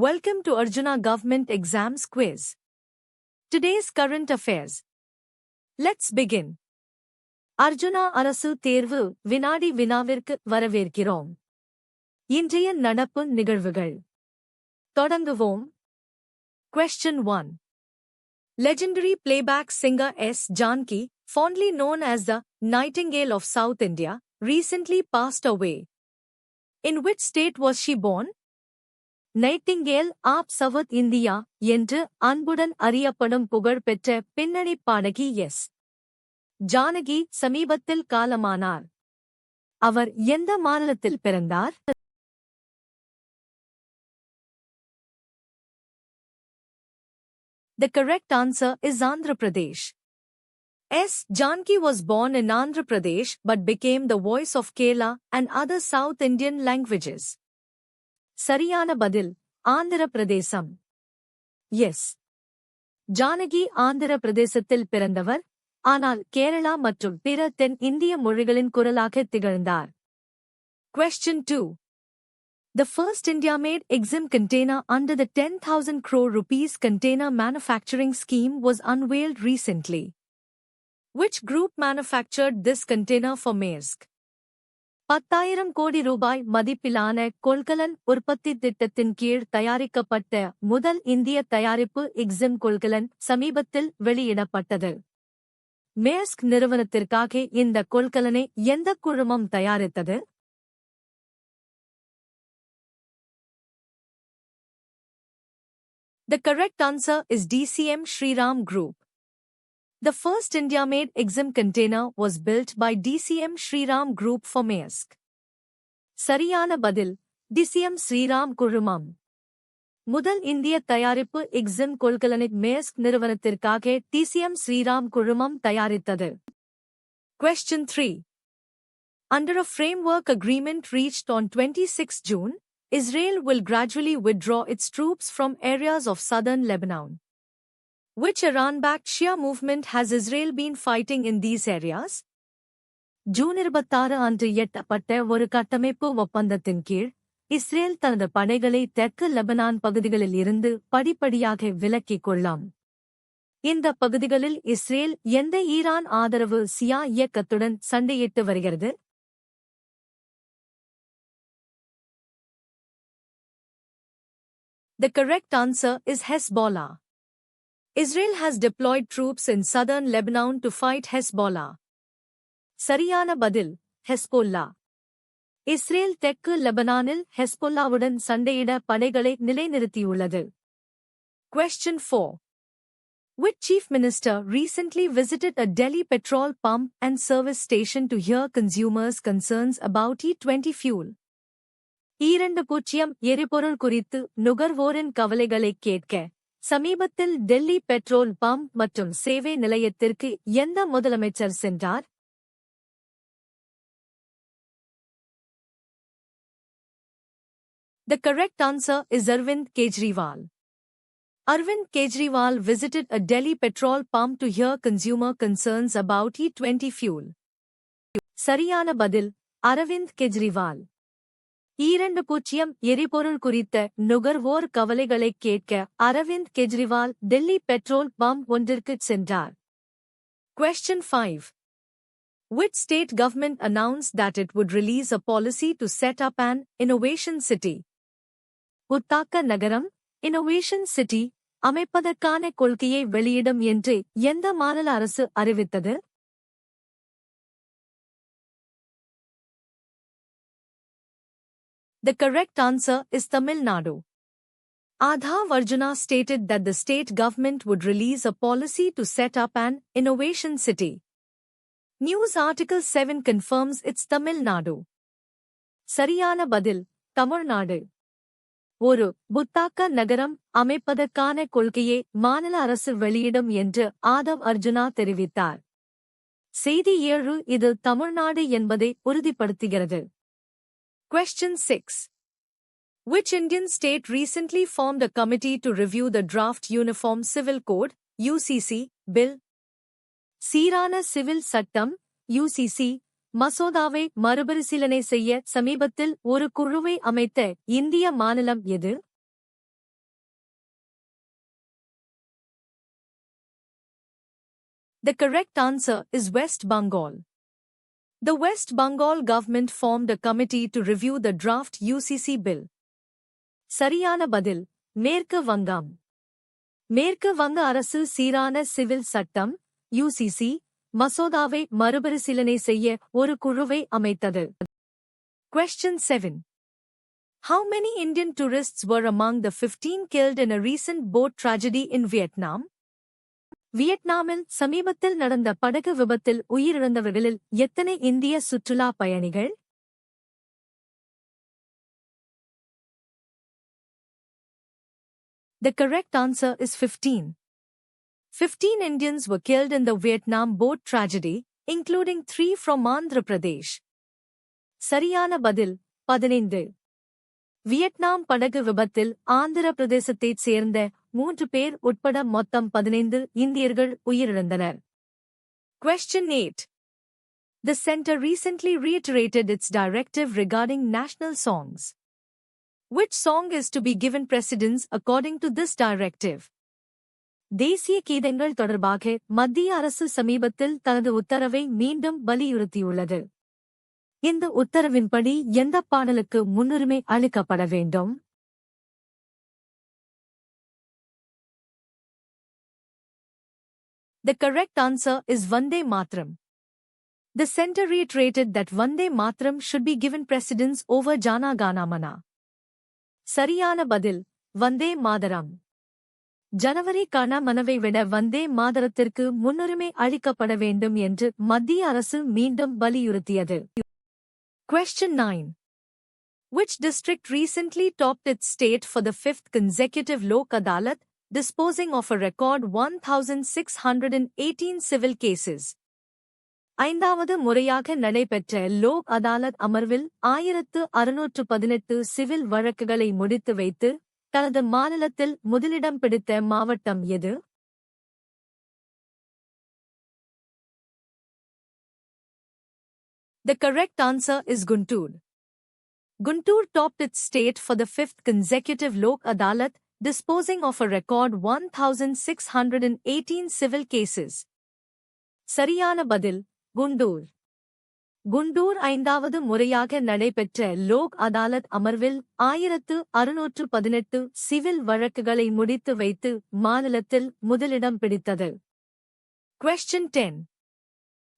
Welcome to Arjuna Government Exams Quiz. Today's current affairs. Let's begin. Arjuna அரசு தேர்வு வினாடி வினாவிற்கு வரவேற்கிறோம். இன்றைய நடப்பு நிகழ்வுகள். தொடங்குவோம். Question 1. Legendary playback singer S. Janki, fondly known as the Nightingale of South India, recently passed away. In which state was she born? Nightingale of South India என்று அன்புடன் அறியப்படும் புகழ் பெற்ற பின்னணிப் பாடகி எஸ். ஜானகி சமீபத்தில் காலமானார். அவர் எந்த மாநிலத்தில் பிறந்தார்? The correct answer is Andhra Pradesh. S. Janki was born in Andhra Pradesh but became the voice of Kerala and other South Indian languages. சரியான பதில் ஆந்திர பிரதேசம். எஸ். ஜானகி ஆந்திர பிரதேசத்தில் பிறந்தவர், ஆனால் கேரளா மற்றும் பிற தென் இந்திய மொழிகளின் குரலாக திகழ்ந்தார். Question 2. The first India-made EXIM container under the 10,000 crore rupees container manufacturing scheme was unveiled recently. Which group manufactured this container for Maersk? 10,000 கோடி ரூபாய் மதிப்பிலான கொள்கலன் உற்பத்தி திட்டத்தின் கீழ் தயாரிக்கப்பட்ட முதல் இந்திய தயாரிப்பு எக்ஸிம் கொள்கலன் சமீபத்தில் வெளியிடப்பட்டது. மேர்ஸ்க் நிறுவனத்திற்காக இந்த கொள்கலனை எந்த குழுமம் தயாரித்தது? The correct answer is DCM Shriram Group. The first India-made EXIM container was built by DCM Shriram Group for Maersk. சரியான பதில் DCM Shriram குழுமம். முதல் இந்திய தயாரிப்பு எக்ஸிம் கொள்கலனை மேர்ஸ்க் நிறுவனத்திற்காக DCM Shriram குழுமம் தயாரித்தது. Question 3. Under a framework agreement reached on 26 June, Israel will gradually withdraw its troops from areas of southern Lebanon. Which Iran-backed Shia movement has Israel been fighting in these areas? June 26 அன்று எட்டப்பட்ட ஒரு கட்டமைப்பு ஒப்பந்தத்தின் கீழ் Israel தனது படைகளை தெற்கு Lebanon பகுதிகளில் இருந்து படிப்படியாக விலக்கிக் கொள்ளாம். இந்த பகுதிகளில் இஸ்ரேல் எந்த ஈரான் ஆதரவு சியா இயக்கத்துடன் சண்டையிட்டு வருகிறது? The correct answer is Hezbollah. Israel has deployed troops in southern Lebanon to fight Hezbollah. சரியான பதில் ஹெஸ்போல்லா. இஸ்ரேல் தெற்கு லெபனானில் ஹெஸ்போல்லாவுடன் சண்டையிட படைகளை நிலைநிறுத்தியுள்ளது. Question 4. Which chief minister recently visited a Delhi petrol pump and service station to hear consumers' concerns about E20 fuel? 20 எரிபொருள் குறித்து நுகர்வோரின் கவலைகளை கேட்க சமீபத்தில் டெல்லி பெட்ரோல் பம்ப் மற்றும் சேவை நிலையத்திற்கு எந்த முதலமைச்சர் சென்றார்? The correct answer is Arvind Kejriwal. Arvind Kejriwal visited a Delhi petrol pump to hear consumer concerns about E20 fuel. சரியான பதில் அரவிந்த் கெஜ்ரிவால். 20 எரிபொருள் குறித்த நுகர்வோர் கவலைகளை கேட்க அரவிந்த் கெஜ்ரிவால் டெல்லி பெட்ரோல் பம்ப் ஒன்றிற்குச் சென்றார். Question 5. Which state government announced that it would release a policy to set up an innovation city? புத்தாக்க நகரம் innovation city அமைப்பதற்கான கொள்கையை வெளியிடும் என்று எந்த மாநில அரசு அறிவித்தது? The correct answer is Tamil Nadu. Adhav Arjuna stated that the state government would release a policy to set up an innovation city. News article 7 confirms it's Tamil Nadu. சரியான பதில் தமிழ்நாடு. ஒரு புத்தாக்க நகரம் அமைப்பதற்கான கொள்கையை மாநில அரசு வெளியிடும் என்று ஆதவ் அர்ஜுனா தெரிவித்தார். செய்தி 7 இது தமிழ்நாடு என்பதை உறுதிப்படுத்துகிறது. Question 6. Which Indian state recently formed a committee to review the draft Uniform Civil Code, UCC, bill? சீரான சிவில் சட்டம், UCC, மசோதாவை மறுபரிசீலனை செய்ய சமீபத்தில் ஒரு குழுவை அமைத்த இந்திய மாநிலம் எது? The correct answer is West Bengal. The West Bengal government formed a committee to review the draft UCC bill. சரியான பதில் மேற்கு வங்கம். மேற்கு வங்க அரசு சீரான சிவில் சட்டம் UCC மசோதாவை மறுபரிசீலனை செய்ய ஒரு குழுவை அமைத்தது. Question 7. How many Indian tourists were among the 15 killed in a recent boat tragedy in Vietnam? வியட்நாமில் சமீபத்தில் நடந்த படகு விபத்தில் உயிரிழந்தவர்களில் எத்தனை இந்திய சுற்றுலா பயணிகள்? The correct answer is 15. 15 Indians were killed in the Vietnam boat tragedy, including 3 from Andhra Pradesh. சரியான பதில் 15. வியட்நாம் படகு விபத்தில் ஆந்திர பிரதேசத்தைச் சேர்ந்த 3 பேர் உட்பட மொத்தம் 15 இந்தியர்கள் உயிரிழந்தனர். Question 8. The center recently reiterated its directive regarding national songs. Which song is to be given precedence according to this directive? தேசிய கீதங்கள் தொடர்பாக மத்திய அரசு சமீபத்தில் தனது உத்தரவை மீண்டும் வலியுறுத்தியுள்ளது. இந்த உத்தரவின்படி எந்த பாடலுக்கு முன்னுரிமை அளிக்கப்பட வேண்டும்? The correct answer is Vande Mataram. The center reiterated that Vande Mataram should be given precedence over Jana Gana Mana. சரியான பதில் வந்தே மாதரம். ஜனவரி கான மனவை விட வந்தே மாதரத்திற்கு முன்னுரிமை அளிக்கப்பட வேண்டும் என்று மத்திய அரசு மீண்டும் வலியுறுத்தியது. Question 9. Which district recently topped its state for the 5th consecutive Lok Adalat, disposing of a record 1,618 civil cases? ஐந்தாவது முறையாக நடைபெற்ற லோக் அதாலத் அமர்வில் 1618 சிவில் வழக்குகளை முடித்து வைத்து தனது மாநிலத்தில் முதலிடம் பிடித்த மாவட்டம் எது? The correct answer is Guntur. Guntur topped its state for the 5th consecutive Lok Adalat, disposing of a record 1,618 civil cases. சரியான பதில் குண்டூர். குண்டூர் ஐந்தாவது முறையாக நடைபெற்ற லோக் அதாலத் அமர்வில் 1618 சிவில் வழக்குகளை முடித்து வைத்து மாநிலத்தில் முதலிடம் பிடித்தது. Question 10.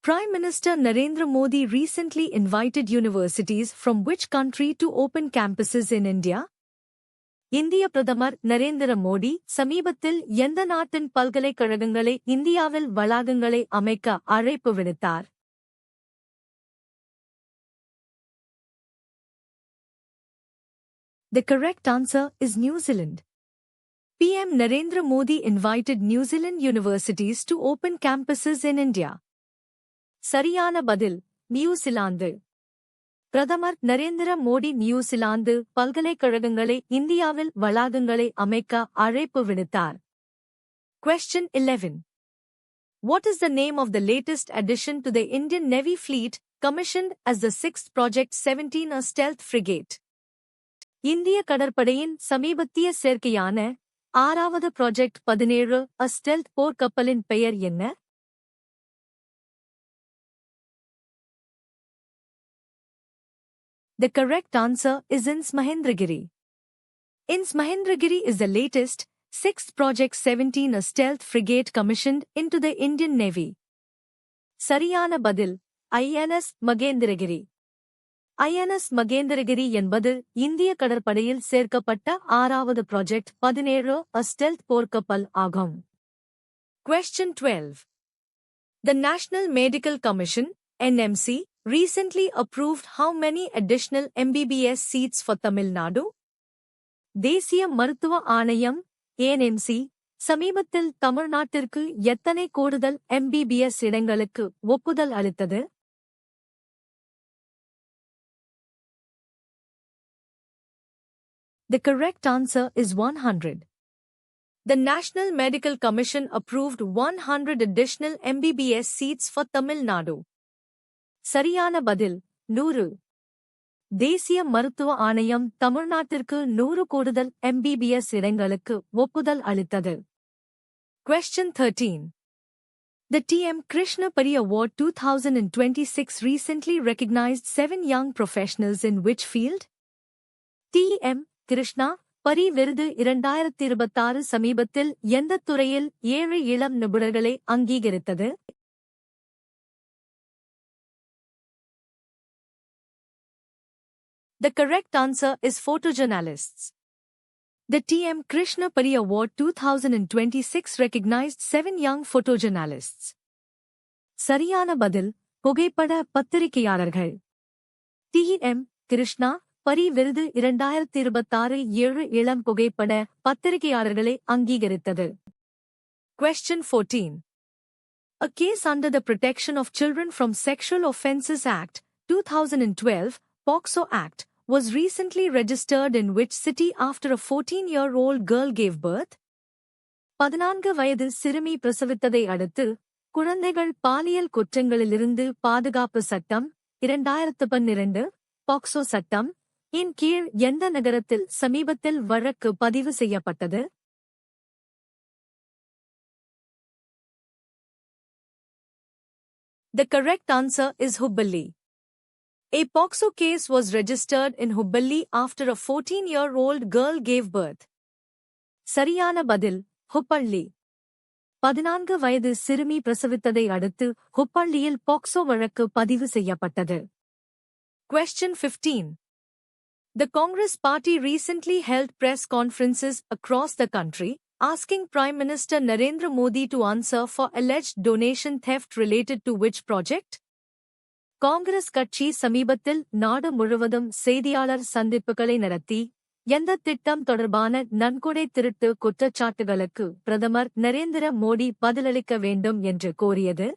Prime Minister Narendra Modi recently invited universities from which country to open campuses in India? இந்திய பிரதமர் நரேந்திர மோடி சமீபத்தில் எந்த நாட்டின் பல்கலைக்கழகங்களை இந்தியாவில் வளாகங்களை அமைக்க அழைப்பு விடுத்தார்? The correct answer is New Zealand. PM Narendra Modi invited New Zealand universities to open campuses in India. சரியான பதில் நியூசிலாந்து. பிரதமர் நரேந்திர மோடி நியூசிலாந்து பல்கலைக்கழகங்களை இந்தியாவில் வளாகங்களை அமைக்க அழைப்பு விடுத்தார். Question 11. What is the name of the latest addition to the Indian Navy fleet, commissioned as the 6th Project 17, a stealth frigate? இந்திய கடற்படையின் சமீபத்திய சேர்க்கையான 6வது ப்ராஜெக்ட் 17 a stealth போர்க்கப்பலின் பெயர் என்ன? The correct answer is INS Mahendragiri. INS Mahendragiri is the latest, 6th Project 17, a stealth frigate commissioned into the Indian Navy. சரியான பதில் INS Magendragiri. INS Magendragiri என்பது இந்திய கடற்படையில் சேர்க்கப்பட்ட 6வது ப்ராஜெக்ட் 17 a stealth போர்க்கப்பல் ஆகும். Question 12. The National Medical Commission, NMC, recently approved how many additional MBBS seats for Tamil Nadu? தேசிய மருத்துவ ஆணையம் NMC சமீபத்தில் தமிழ்நாட்டிற்கு எத்தனை கூடுதல் MBBS இடங்களுக்கு ஒப்புதல் அளித்தது? The correct answer is 100. The National Medical Commission approved 100 additional MBBS seats for Tamil Nadu. சரியான பதில் 100. தேசிய மருத்துவ ஆணையம் தமிழ்நாட்டிற்கு 100 கூடுதல் MBBS இடங்களுக்கு ஒப்புதல் அளித்தது. Question 13. The T.M. Krishna Pari Award 2026 recently recognized 7 young professionals in which field? T.M. Krishna Pari விருது 2026 சமீபத்தில் எந்தத் துறையில் 7 இளம் நிபுணர்களை அங்கீகரித்தது? The correct answer is photojournalists. The T.M. Krishna Pari Award 2026 recognized 7 young photojournalists. சரியான பதில் புகைப்பட பத்திரிகையாளர்கள். T.M. Krishna Pari விருது 2026 7 இளம் புகைப்பட பத்திரிகையாளர்களை அங்கீகரித்தது. Question 14. A case under the Protection of Children from Sexual Offences Act, 2012, POCSO Act, was recently registered in which city after a 14-year-old girl gave birth? 14 வயது சிறுமி பிரசவித்ததை அடுத்து குழந்தைகள் பாலியல் குற்றங்களிலிருந்து பாதுகாப்பு சட்டம் 2012 பாக்சோ சட்டம் இன் கீழ் எந்த நகரத்தில் சமீபத்தில் வழக்கு பதிவு செய்யப்பட்டது? The correct answer is Hubballi. A POCSO case was registered in Hubballi after a 14-year-old girl gave birth. சரியான பதில் ஹுப்பள்ளி. 14 வயது சிறுமி பிரசவித்ததை அடுத்து ஹுப்பள்ளியில் பாக்சோ வழக்கு பதிவு செய்யப்பட்டது. Question 15. The Congress party recently held press conferences across the country, asking Prime Minister Narendra Modi to answer for alleged donation theft related to which project? Congress கட்சி சமீபத்தில் நாடு முழுவதும் செய்தியாளர் சந்திப்புகளை நடத்தி எந்த திட்டம் தொடர்பான நன்கொடை திருட்டு குற்றச்சாட்டுகளுக்கு பிரதமர் நரேந்திர மோடி பதிலளிக்க வேண்டும் என்று கோரியது?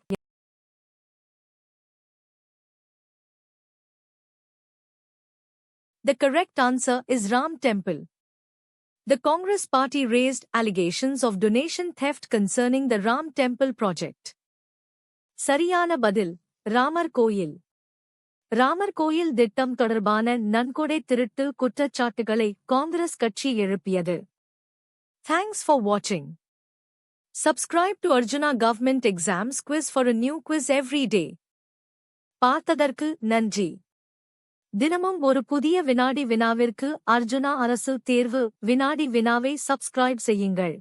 The correct answer is Ram Temple. The Congress party raised allegations of donation theft concerning the Ram Temple project. சரியான பதில் ராமர் கோயில். ராமர் கோயில் திட்டம் தொடர்பான நன்கொடை திருட்டு குற்றச்சாட்டுகளை காங்கிரஸ் கட்சி எழுப்பியது. Thanks for watching. Subscribe to Arjuna Government Exams Quiz for a new quiz every day. பார்த்ததற்கு நன்றி. தினமும் ஒரு புதிய வினாடி வினாவிற்கு அர்ஜுனா அரசு தேர்வு வினாடி வினாவை சப்ஸ்கிரைப் செய்யுங்கள்.